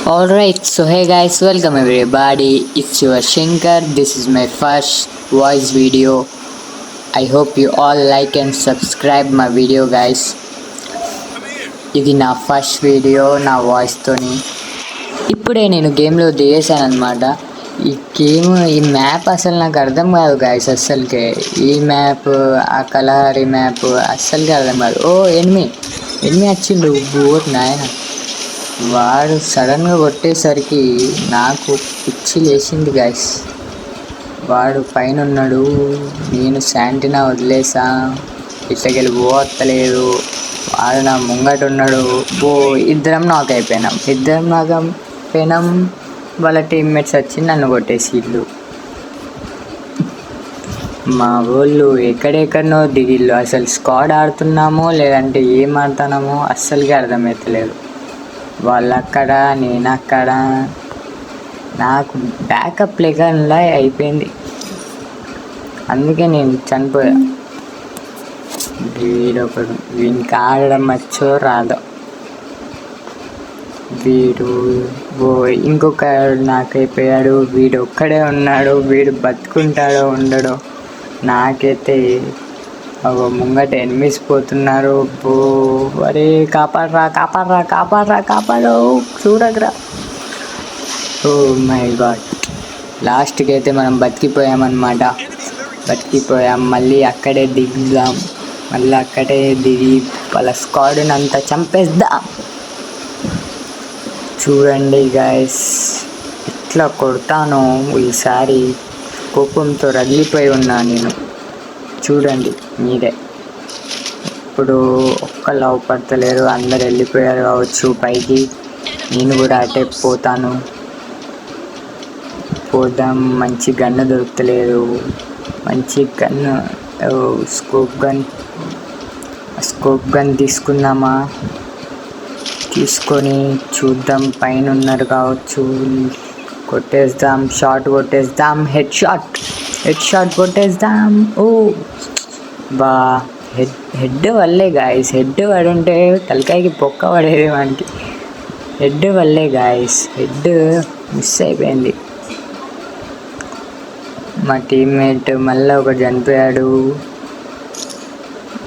Alright, so hey guys, welcome everybody. It's your Shankar. This is my first voice video. I hope you all like and subscribe my video, guys. ఇది నా first video నా వాయిస్తోని. ఇప్పుడే నేను గేమ్లో దిగేసాను అనమాట. ఈ map అసలు నాకు అర్థం కాదు గాయస్. అస్సలకే ఈ మ్యాప్, ఆ కలర్, ఈ మ్యాప్ అస్సలకే అర్థం కాదు. ఓ ఎనిమి వచ్చిండు. బోర్ నాయన. వాడు సడన్గా కొట్టేసరికి నాకు పిచ్చి లేచింది గాయస్. వాడు పైన ఉన్నాడు, నేను శాంటినా వదిలేసా. ఇట్లకెళ్ళి పోవత్తలేదు. వాడు నా ముంగట ఉన్నాడు. ఇద్దరం నాక్ అయిపోయినాం. వాళ్ళ టీమ్మేట్స్ వచ్చి నన్ను కొట్టేసిళ్ళు. మా వాళ్ళు ఎక్కడెక్కడనో దిగిళ్ళు. అసలు స్క్వాడ్ ఆడుతున్నామో లేదంటే ఏం ఆడుతున్నామో అస్సలకి అర్థమవుతలేదు. వాళ్ళక్కడ, నేను అక్కడ. నాకు బ్యాకప్ లేకుండా అయిపోయింది. అందుకే నేను చనిపోయా. వీనికి ఆడడం వచ్చో రాదో. ఇంకొక నాకైపోయాడు. వీడు ఒక్కడే ఉన్నాడు. వీడు బతుకుంటాడో ఉండడో. నాకైతే ముంగట ఎనిమిస్ పోతున్నారు. అరే కాపాడరా చూడకరా. Oh my God. లాస్ట్కి అయితే మనం బతికిపోయామన్నమాట. మళ్ళీ అక్కడే దిగుదాం. మళ్ళీ అక్కడే దిగి వాళ్ళ స్క్వాడ్ని అంతా చంపేద్దాం. చూడండి గాయస్, ఇట్లా కొడతాను. ఈసారి కోపంతో రగిలిపోయి ఉన్నా నేను. చూడండి మీరే. ఇప్పుడు ఒక్కళ్ళు అవపడతలేరు. అందరు వెళ్ళిపోయారు కావచ్చు పైకి. నేను కూడా అటే పోదాం. మంచి గన్ను దొరుకుతలేదు. మంచి గన్ను, స్కోప్ గన్ తీసుకొని చూద్దాం. పైన ఉన్నారు కావచ్చు. కొట్టేద్దాం. హెడ్ షాట్ కొట్టేద్దాం. హెడ్ వల్లే గాయస్. హెడ్ పడుంటే తలకాయకి పొక్క పడేది వానికి. హెడ్ వల్లే గాయస్. హెడ్ మిస్ అయిపోయింది. మా టీమ్మేట్ మళ్ళీ ఒకటి చనిపోయాడు.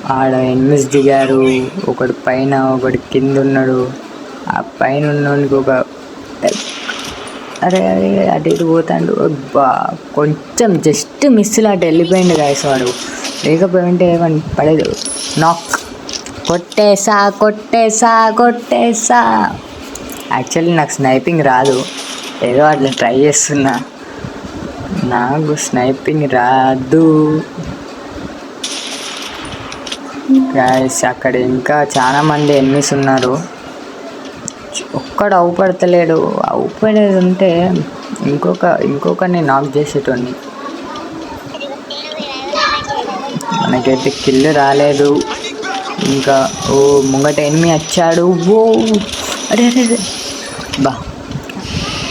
ఆడ ఎనిమిస్ దిగారు. ఒకడు పైన, ఒకటి కింద ఉన్నాడు. ఆ పైన ఉన్నోనికి ఒక అరే అటు ఇటు పోతాడు. కొంచెం జస్ట్ మిస్సులు అటు వెళ్ళిపోయింది గాయస్. వాడు లేకపోయింటే పడేదు. నాక్. కొట్టేసా. యాక్చువల్లీ నాకు స్నైపింగ్ రాదు. ఏదో అట్లా ట్రై చేస్తున్నా. నాకు స్నైపింగ్ రాదు గాయస్. అక్కడ ఇంకా చాలా మంది ఎనిమిస్ ఉన్నారు. ఒక్కడు అవుపడతలేడు. అవుపడేది ఉంటే ఇంకొకరిని నాక్ చేసేటోడిని. మనకైతే కిల్ రాలేదు ఇంకా. ముంగట ఎనిమి వచ్చాడు. అరే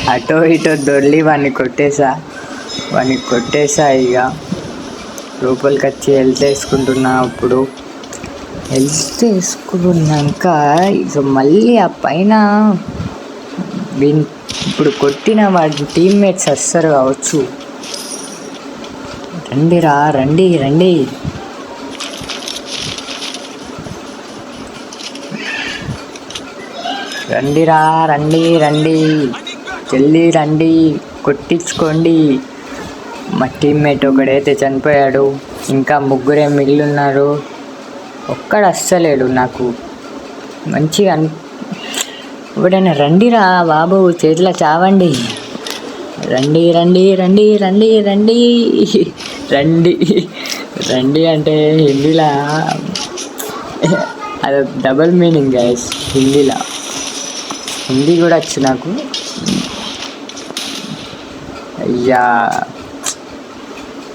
అటో ఇటో దొర్లి వాడిని కొట్టేసా. ఇక లోపలికి వచ్చి హెల్త్ వేసుకుంటున్నా. హెల్త్ వేసుకున్నాక ఇక మళ్ళీ ఆ పైన ఇప్పుడు కొట్టిన వాడి టీమ్మేట్స్ వస్తారు కావచ్చు. రండి. జల్దీ రండి. కొట్టించుకోండి. మా టీమ్మేట్ ఒకడైతే చనిపోయాడు. ఇంకా ముగ్గురే మిగిలిన్నారు. ఒక్కడు అస్సలేడు. నాకు మంచిగా ఎప్పుడైనా రండిరా బాబు, చేతిలో చావండి. రండి అంటే హిందీలో అది డబల్ మీనింగ్ గైస్. హిందీ కూడా వచ్చు నాకు. అయ్యా,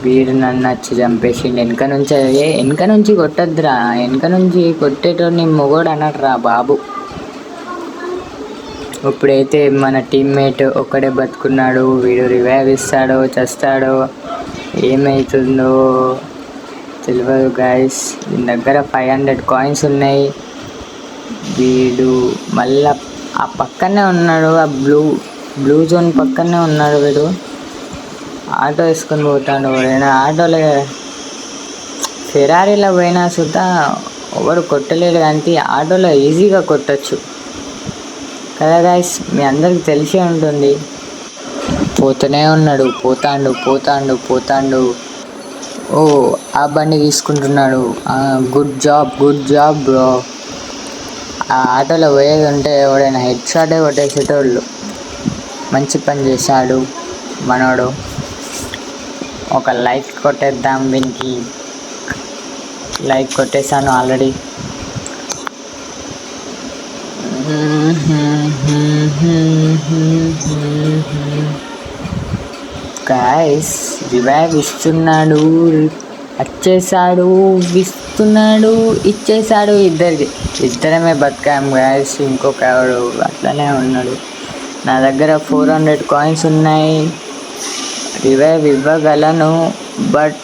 వీడు నన్ను వచ్చి చంపేసిండు. వెనక నుంచి కొట్టద్దురా. వెనక నుంచి కొట్టేటోని మొగోడు అన్నట్రా బాబు. ఇప్పుడైతే మన టీమ్మేట్ ఒక్కడే బతుకున్నాడు. వీడు రివైవ్ ఇస్తాడో చస్తాడో ఏమవుతుందో తెలియదు గాయస్. దీని దగ్గర 500 కాయిన్స్ ఉన్నాయి. వీడు మళ్ళా ఆ పక్కనే ఉన్నాడు, ఆ బ్లూ జోన్ పక్కనే ఉన్నాడు వీడు. ఆటో వేసుకొని పోతాడు వాడైనా. ఆటోలో ఫెరారీలో పోయినా సుతా ఎవరు కొట్టలేడు, కానీ ఆటోలో ఈజీగా కొట్టచ్చు కదా గైస్, మీ అందరికి తెలిసే ఉంటుంది. పోతూనే ఉన్నాడు, పోతాండు. ఓ ఆ బండి తీసుకుంటున్నాడు. Good job bro. ఆ ఆటోలో పోయేది ఉంటే ఎవడైనా హెడ్ షాటే కొట్టేసేటోళ్ళు. మంచి పని చేశాడు మనోడు. ఒక లైక్ కొట్టేద్దాం దీనికి. లైక్ కొట్టేశాను ఆల్రెడీ. గైస్ రివైవ్ ఇస్తున్నాడు, వచ్చేసాడు, ఇచ్చేసాడు. ఇద్దరమే బతికాం గైస్. ఇంకొక ఎవడు అట్లనే ఉన్నాడు. నా దగ్గర 400 కాయిన్స్ ఉన్నాయి. రివైవ్ ఇవ్వగలను, బట్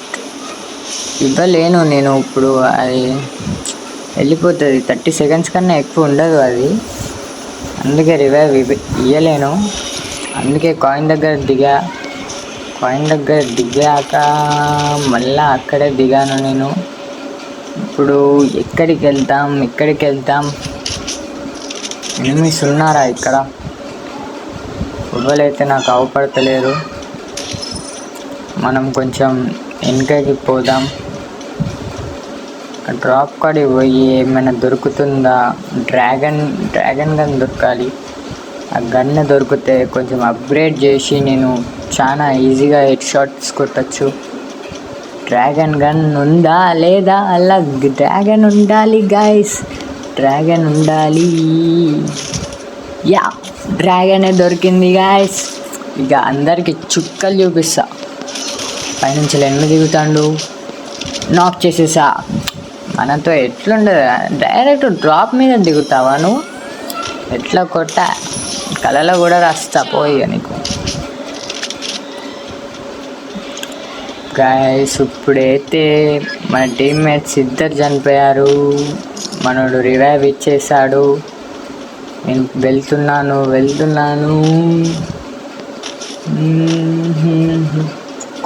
ఇవ్వలేను నేను ఇప్పుడు. అది వెళ్ళిపోతుంది, 30 సెకండ్స్ కన్నా ఎక్కువ ఉండదు అది. అందుకే రివైవ్ ఇవ్వలేను. అందుకే కాయిన్ దగ్గర దిగాక మళ్ళీ అక్కడే దిగాను నేను. ఇప్పుడు ఎక్కడికి వెళ్తాం? ఎనిమిస్ ఉన్నారా ఇక్కడ? ఎవరైతే నాకు అవపడతలేరు. మనం కొంచెం వెనకకి పోదాం. డ్రాప్ కాడికి పోయి ఏమైనా దొరుకుతుందా? డ్రాగన్ గన్ దొరకాలి. ఆ గన్ దొరికితే కొంచెం అప్గ్రేడ్ చేసి నేను చాలా ఈజీగా హెడ్ షాట్స్ కొట్టచ్చు. డ్రాగన్ గన్ ఉందా లేదా? అలా డ్రాగన్ ఉండాలి గైస్, డ్రాగన్ ఉండాలి. యా, డ్రాగనే దొరికింది గైస్. ఇక అందరికి చుక్కలు చూపిస్తా. పైనుంచి ఎన్ని దిగుతాడు, నాక్ చేసేసా. మనతో ఎట్లుండదు, డైరెక్ట్ డ్రాప్ మీద దిగుతావా నువ్వు? ఎట్లా కొట్టా, కళలో కూడా రాస్తా పోయి నీకు. గైస్ ఇప్పుడైతే మన టీమ్మేట్స్ ఇద్దరు చనిపోయారు. మనోడు రివైవ్ ఇచ్చేసాడు. నేను వెళ్తున్నాను.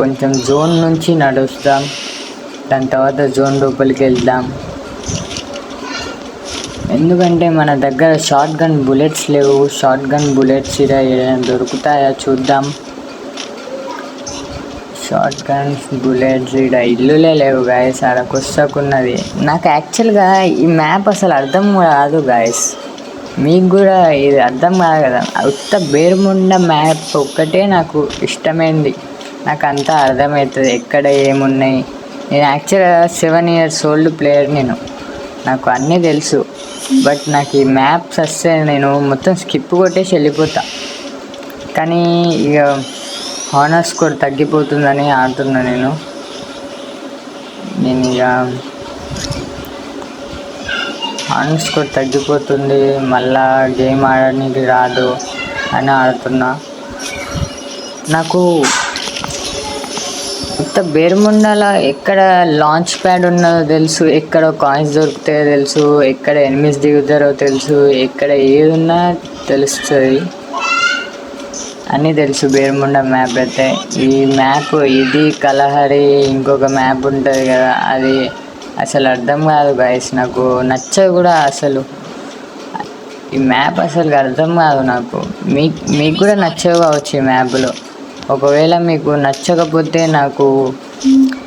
కొంచెం జోన్ నుంచి నడుస్తాం, దాని తర్వాత జోన్ లోపలికి వెళ్దాం. ఎందుకంటే మన దగ్గర షార్ట్ గన్ బుల్లెట్స్ లేవు. షార్ట్ గన్ బుల్లెట్స్ ఏదైనా దొరుకుతాయా చూద్దాం. షార్ట్ గన్స్ బుల్లెట్స్ ఇల్లులే లేవు గాయస్. ఆడ కొస్తకున్నది. నాకు యాక్చువల్గా ఈ మ్యాప్ అసలు అర్థం కాదు గాయస్. మీకు కూడా ఇది అర్థం కాదు కదా. ఉత్త బేర్ముండ మ్యాప్ ఒక్కటే నాకు ఇష్టమైంది. నాకు అంతా అర్థమవుతుంది ఎక్కడ ఏమున్నాయి. నేను యాక్చువల్గా 7 years old ప్లేయర్. నాకు అన్నీ తెలుసు. బట్ నాకు ఈ మ్యాప్స్ వస్తే నేను మొత్తం స్కిప్ కొట్టేసి వెళ్ళిపోతా. కానీ ఇక హానర్ స్కోర్ తగ్గిపోతుందని ఆడుతున్నా నేను. ఇక హానర్ స్కోర్ తగ్గిపోతుంది, మళ్ళా గేమ్ ఆడడానికి రాదు అని ఆడుతున్నా. నాకు ఇంత బేరుముండలో ఎక్కడ లాంచ్ ప్యాడ్ ఉన్నదో తెలుసు, ఎక్కడ కాయిన్స్ దొరుకుతాయో తెలుసు, ఎక్కడ ఎనిమిస్ దిగుతారో తెలుసు, ఎక్కడ ఏది ఉన్నా తెలుస్తుంది, అన్నీ తెలుసు బేరుముండ మ్యాప్ అయితే. ఈ మ్యాప్ ఇది కలహరి ఇంకొక మ్యాప్ ఉంటుంది కదా, అది అసలు అర్థం కాదు గైస్. నాకు నచ్చదు కూడా అసలు. ఈ మ్యాప్ అసలు అర్థం కాదు నాకు. మీకు కూడా నచ్చవు కావచ్చు ఈ మ్యాప్లో. ఒకవేళ మీకు నచ్చకపోతే నాకు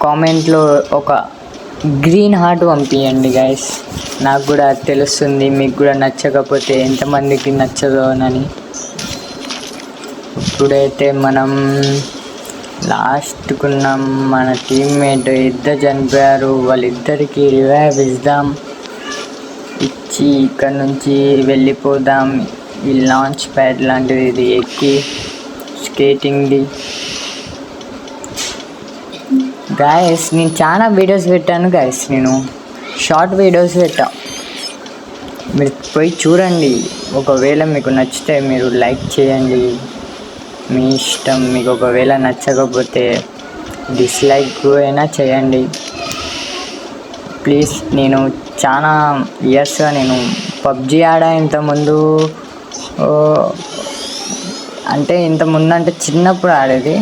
కామెంట్లో ఒక గ్రీన్ హార్ట్ పంపించండి గైస్. నాకు కూడా తెలుస్తుంది మీకు కూడా నచ్చకపోతే ఎంతమందికి నచ్చదో అని. ఇప్పుడైతే మనం లాస్ట్కున్నాం. మన టీమ్మేట్ ఇద్దరు చనిపోయారు. వాళ్ళిద్దరికి రివైవ్ ఇచ్చి ఇక్కడ నుంచి వెళ్ళిపోదాం. ఈ లాంచ్ ప్యాడ్ లాంటిది ఇది ఎక్కి స్కేటింగ్ది. గాయస్ నేను చాలా వీడియోస్ పెట్టాను గాయస్. నేను షార్ట్ వీడియోస్ పెట్టా, మీరు పోయి చూడండి. ఒకవేళ మీకు నచ్చితే మీరు లైక్ చేయండి, మీ ఇష్టం. మీకు ఒకవేళ నచ్చకపోతే డిస్లైక్ అయినా చేయండి ప్లీజ్. నేను చాలా ఇయర్స్గా నేను పబ్జీ ఆడా. ఇంతకుముందు ఓ అంటే ఇంత ముందంటే చిన్నప్పుడు ఆడేది.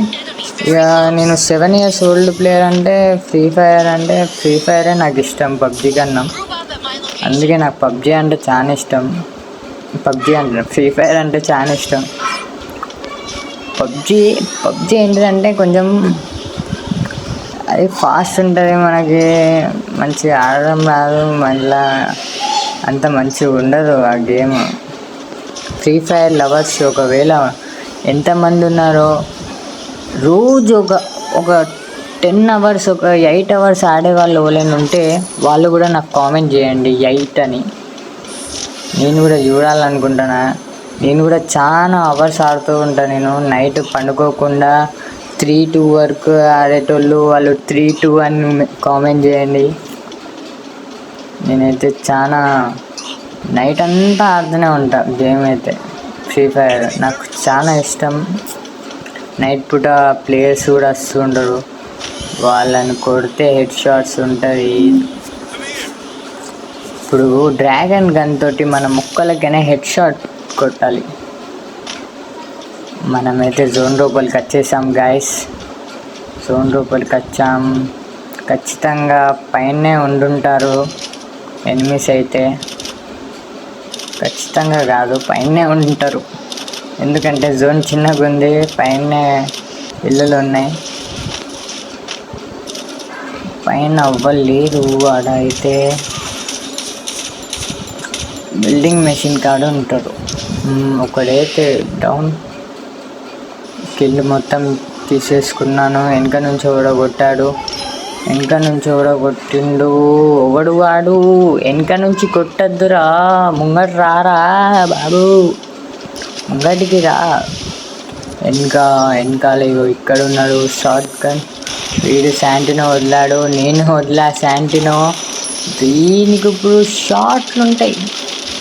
ఇక నేను 7 years ఓల్డ్ ప్లేయర్ అంటే ఫ్రీ ఫైరే నాకు ఇష్టం పబ్జి కన్నా. అందుకే నాకు పబ్జి అంటే చాలా ఇష్టం. పబ్జి అంటే ఫ్రీ ఫైర్ అంటే చాలా ఇష్టం. పబ్జి ఏంటిదంటే కొంచెం అది ఫాస్ట్ ఉంటుంది, మనకి మంచిగా ఆడడం రాదు, మళ్ళా అంత మంచిగా ఉండదు ఆ గేమ్. ఫ్రీ ఫైర్ లవర్స్ ఒకవేళ ఎంతమంది ఉన్నారో రోజు ఒక 10 hours, ఒక 8 hours ఆడేవాళ్ళు ఎవరైనా ఉంటే వాళ్ళు కూడా నాకు కామెంట్ చేయండి 8 అని. నేను కూడా చూడాలనుకుంటున్నా. నేను కూడా చాలా అవర్స్ ఆడుతూ ఉంటాను. నేను నైట్ పండుకోకుండా 3-2 వరకు ఆడేటోళ్ళు వాళ్ళు 3-2 అని కామెంట్ చేయండి. నేనైతే చాలా నైట్ అంతా ఆడుతూనే ఉంటా గేమ్ అయితే. ఫ్రీ ఫైర్ నాకు చాలా ఇష్టం. నైట్ పూట ప్లేయర్స్ కూడా వస్తుంటారు, వాళ్ళని కొడితే హెడ్ షాట్స్ ఉంటుంది. ఇప్పుడు డ్రాగన్ గన్ తోటి మన ముక్కలకైనా హెడ్ షాట్ కొట్టాలి. మనమైతే జోన్ లోపలికి వచ్చేసాం గాయస్. జోన్ లోపలికి వచ్చాం. ఖచ్చితంగా పైనే ఉండుంటారు ఎనిమిస్ అయితే. ఖచ్చితంగా కాదు, పైనే ఉంటారు. ఎందుకంటే జోన్ చిన్నగా ఉంది, పైనే ఇల్లులు ఉన్నాయి. పైన అవ్వలేదు ఆడ అయితే. బిల్డింగ్ మెషిన్ కాడ ఉంటారు. ఒకడైతే డౌన్. కిల్ మొత్తం తీసేసుకున్నాను. వెనక నుంచి ఓడగొట్టాడు. ఒకడు వాడు వెనక నుంచి కొట్టద్దురా, ముంగట రారా బాబు, ముంగటికి రా. వెనకాల ఇక్కడ ఉన్నాడు షార్ట్ గన్. వీడు శాంటినో వదిలాడు, నేను వదిలా శాంటినో. దీనికి ఇప్పుడు షార్ట్లు ఉంటాయి,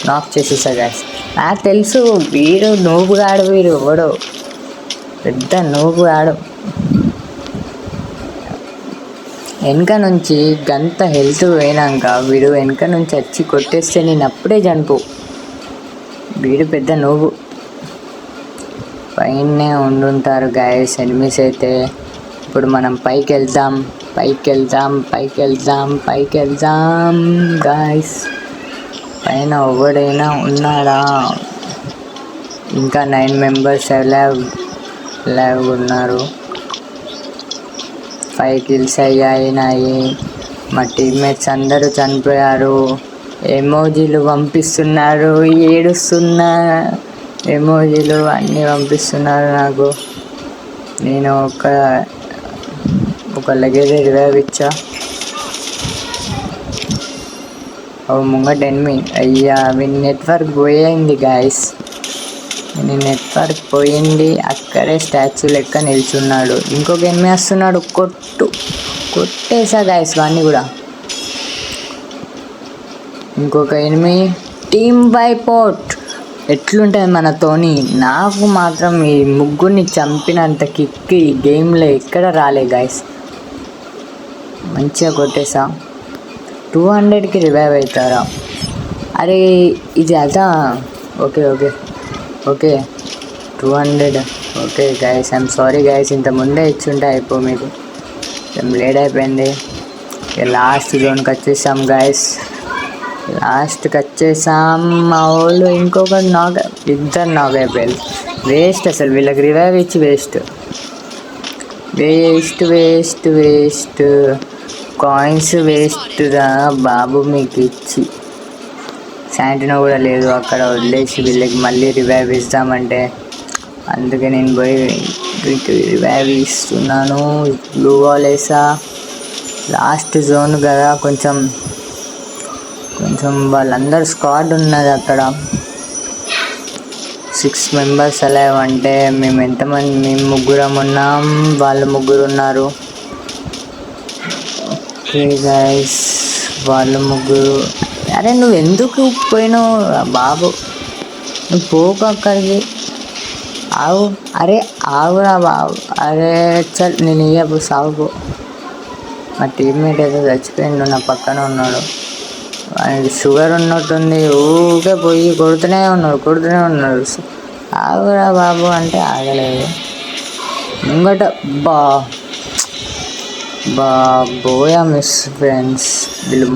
నాక్ చేసేసా గాయస్. నాకు తెలుసు వీడు నూబుగాడు, వీడు ఎవడో పెద్ద నూబుగాడు. వెనక నుంచి గంత హెల్త్ పోయినాక వీడు వెనక నుంచి వచ్చి కొట్టేస్తే నేను అప్పుడే చనిపో. వీడు పెద్ద నూబు. పైనే ఉండుంటారు గాయస్ ఎనిమిస్ అయితే. ఇప్పుడు మనం పైకి వెళ్దాం గాయస్. పైన ఎవడైనా ఉన్నాడా? ఇంకా 9 members లైవ్ ఉన్నారు. 5 kills అయ్యాయి. మా టీమ్మేట్స్ అందరూ చనిపోయారు. ఎమోజీలు పంపిస్తున్నారు, ఏడుస్తున్న ఎమోజీలు అన్నీ పంపిస్తున్నారు నాకు. నేను ఒక లగేజ్ రివైవ్ ఇచ్చా. ముంగట ఎనిమి. అయ్యా వీని నెట్వర్క్ పోయింది గాయస్. నెట్వర్క్ పోయింది. అక్కడే స్టాచ్యూ లెక్క నిల్చున్నాడు. ఇంకొక ఎనిమి వస్తున్నాడు. కొట్టేసా గాయస్ వాడిని కూడా. ఇంకొక ఎనిమి. Team wipe out. ఎట్లుంటుంది మనతోని? నాకు మాత్రం ఈ ముగ్గురిని చంపినంత కిక్ ఈ గేమ్లో ఎక్కడ రాలే గాయస్. మంచిగా కొట్టేసా. 200కి రివైవ్ అవుతారా? అరే ఇది అదా. Okay 200. Okay guys, I'm sorry guys. ఇంత ముందే ఇచ్చుంటే అయిపో మీకు. లేట్ అయిపోయింది. లాస్ట్ జోన్కి వచ్చేసాం గైస్. మా వాళ్ళు ఇంకొకటి ఇద్దరు నాక్ అయిపోయారు. వేస్ట్ అసలు వీళ్ళకి రివైవ్ ఇచ్చి వేస్ట్. కాయిన్స్ వేస్ట్ రా బాబు మీకు ఇచ్చి. శాంటినో కూడా లేదు అక్కడ, వదిలేసి వీళ్ళకి మళ్ళీ రివైవ్ ఇస్తామంటే. అందుకే నేను పోయి రివైవ్ ఇస్తున్నాను. బ్లూ బాల్ వేసా. లాస్ట్ జోన్ కదా, కొంచెం వాళ్ళందరూ స్క్వాడ్ ఉన్నది అక్కడ. 6 members అలైవ్ అంటే మేము ఎంతమంది? మేము 3 ఉన్నాం, వాళ్ళు 3 ఉన్నారు. ఓకే గైస్, వాళ్ళు 3. అరే నువ్వు ఎందుకు పోయినావు బాబు? నువ్వు పోకు అక్కడికి. ఆగురా బాబు. అరే చల్, నేను ఇయ్యబు సాగు. మా టీమ్మేట్ అయితే చచ్చిపోయిండు, నా పక్కన ఉన్నాడు. ఆయనకి షుగర్ ఉన్నట్టుంది, ఊకే పోయి కొడుతూనే ఉన్నారు. ఆగురా బాబు అంటే ఆగలేదు. ముంగట బాబోయా మిస్ ఫ్రెండ్స్ వీళ్ళు